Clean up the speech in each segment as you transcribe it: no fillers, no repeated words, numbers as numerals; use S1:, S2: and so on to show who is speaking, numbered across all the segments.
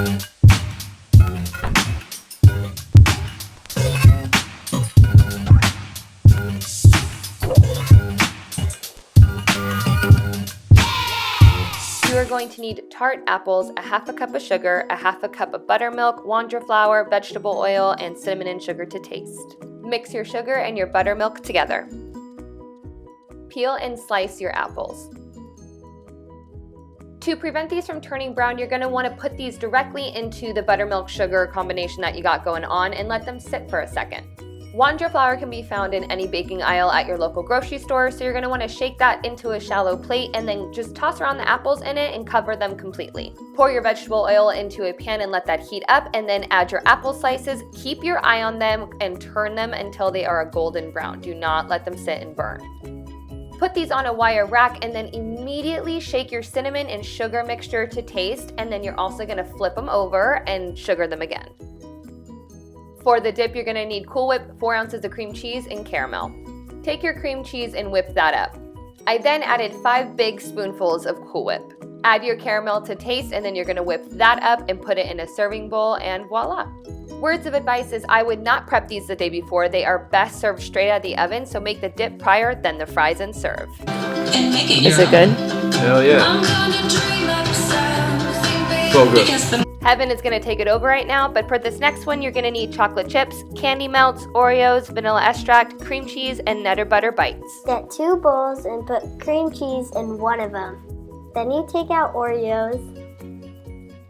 S1: You are going to need tart apples, a half a cup of sugar, a half a cup of buttermilk, Wonder flour, vegetable oil, and cinnamon and sugar to taste. Mix your sugar and your buttermilk together. Peel and slice your apples. To prevent these from turning brown, you're going to want to put these directly into the buttermilk sugar combination that you got going on and let them sit for a second. Wonder flour can be found in any baking aisle at your local grocery store, so you're going to want to shake that into a shallow plate and then just toss around the apples in it and cover them completely. Pour your vegetable oil into a pan and let that heat up, and then add your apple slices. Keep your eye on them and turn them until they are a golden brown. Do not let them sit and burn. Put these on a wire rack and then immediately shake your cinnamon and sugar mixture to taste, and then you're also going to flip them over and sugar them again. For the dip, you're going to need Cool Whip, 4 ounces of cream cheese, and caramel. Take your cream cheese and whip that up. I then added 5 big spoonfuls of Cool Whip. Add your caramel to taste, and then you're going to whip that up and put it in a serving bowl, and voila. Words of advice is I would not prep these the day before. They are best served straight out of the oven, so make the dip prior, then the fries and serve.
S2: Is it good?
S3: Hell yeah. So good.
S1: Heaven is going to take it over right now, but for this next one, you're going to need chocolate chips, candy melts, Oreos, vanilla extract, cream cheese, and Nutter Butter bites.
S4: Get 2 bowls and put cream cheese in one of them. Then you take out Oreos.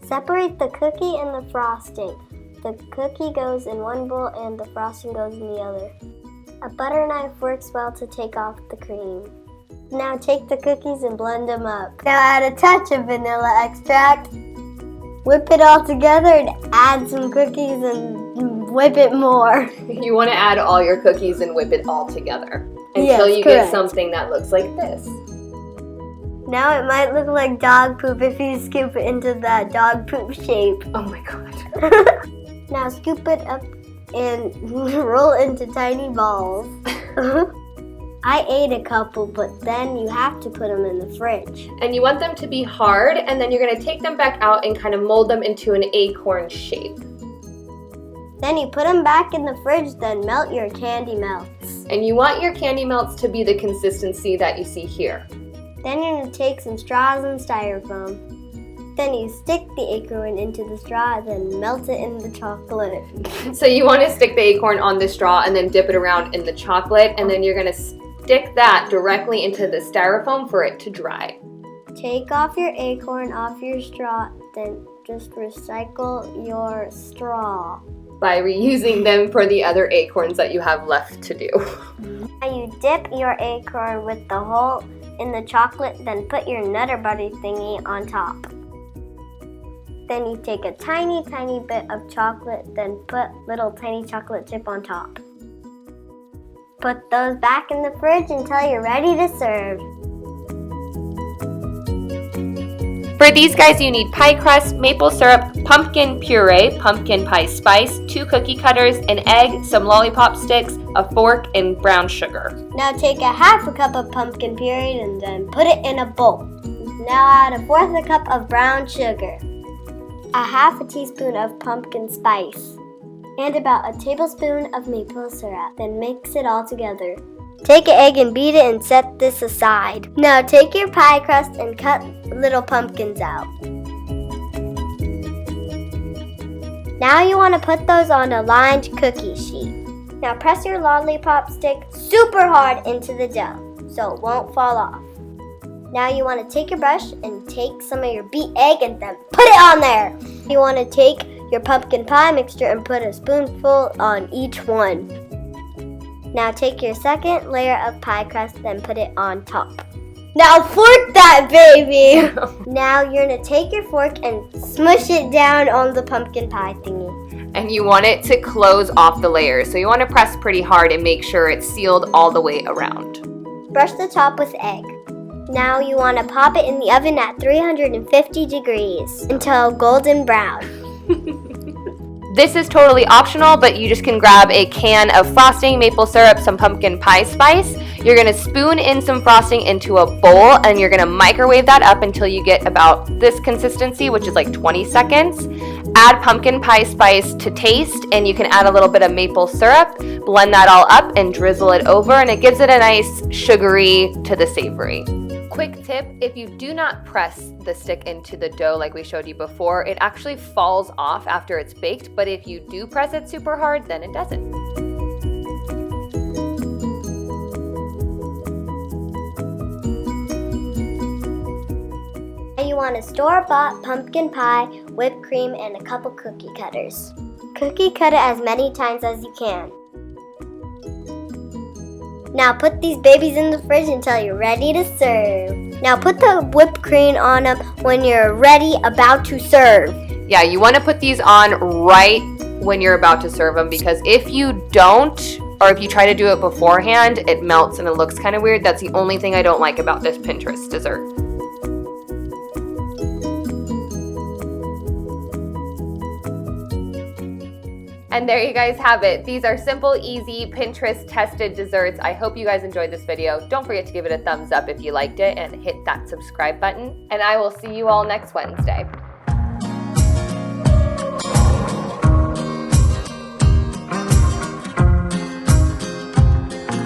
S4: Separate the cookie and the frosting. The cookie goes in one bowl and the frosting goes in the other. A butter knife works well to take off the cream. Now take the cookies and blend them up. Now add a touch of vanilla extract. Whip it all together and add some cookies and whip it more.
S1: You want to add all your cookies and whip it all together until you get something that looks like this.
S4: Now it might look like dog poop if you scoop it into that dog poop shape.
S1: Oh my god.
S4: Now scoop it up and roll into tiny balls. I ate a couple, but then you have to put them in the fridge.
S1: And you want them to be hard, and then you're going to take them back out and kind of mold them into an acorn shape.
S4: Then you put them back in the fridge, then melt your candy melts.
S1: And you want your candy melts to be the consistency that you see here.
S4: Then you're going to take some straws and styrofoam. Then you stick the acorn into the straw, then melt it in the chocolate.
S1: So you want to stick the acorn on the straw and then dip it around in the chocolate, and then you're going to stick that directly into the styrofoam for it to dry.
S4: Take off your acorn off your straw, then just recycle your straw.
S1: By reusing them for the other acorns that you have left to do.
S4: Now you dip your acorn with the hole in the chocolate, then put your Nutter Butter thingy on top. Then you take a tiny bit of chocolate, then put little tiny chocolate chip on top. Put those back in the fridge until you're ready to serve.
S1: For these guys, you need pie crust, maple syrup, pumpkin puree, pumpkin pie spice, 2 cookie cutters, an egg, some lollipop sticks, a fork, and brown sugar.
S4: Now take a half a cup of pumpkin puree and then put it in a bowl. Now add a 1/4 cup of brown sugar, a half a teaspoon of pumpkin spice, and about a tablespoon of maple syrup. Then mix it all together. Take an egg and beat it and set this aside. Now take your pie crust and cut little pumpkins out. Now you want to put those on a lined cookie sheet. Now press your lollipop stick super hard into the dough so it won't fall off. Now you want to take your brush and take some of your beat egg and then put it on there. You want to take your pumpkin pie mixture and put a spoonful on each one. Now take your second layer of pie crust, then put it on top. Now fork that baby! Now you're going to take your fork and smush it down on the pumpkin pie thingy.
S1: And you want it to close off the layers. So you want to press pretty hard and make sure it's sealed all the way around.
S4: Brush the top with egg. Now you want to pop it in the oven at 350 degrees until golden brown.
S1: This is totally optional, but you just can grab a can of frosting, maple syrup, some pumpkin pie spice. You're gonna spoon in some frosting into a bowl and you're gonna microwave that up until you get about this consistency, which is like 20 seconds. Add pumpkin pie spice to taste, and you can add a little bit of maple syrup, blend that all up and drizzle it over, and it gives it a nice sugary to the savory. Quick tip, if you do not press the stick into the dough like we showed you before, it actually falls off after it's baked, but if you do press it super hard, then it doesn't.
S4: You want a store-bought pumpkin pie, whipped cream, and a couple cookie cutters. Cookie cut it as many times as you can. Now put these babies in the fridge until you're ready to serve. Now put the whipped cream on them when you're ready, about to serve.
S1: Yeah, you want to put these on right when you're about to serve them, because if you don't, or if you try to do it beforehand, it melts and it looks kind of weird. That's the only thing I don't like about this Pinterest dessert. And there you guys have it. These are simple, easy, Pinterest-tested desserts. I hope you guys enjoyed this video. Don't forget to give it a thumbs up if you liked it and hit that subscribe button. And I will see you all next Wednesday.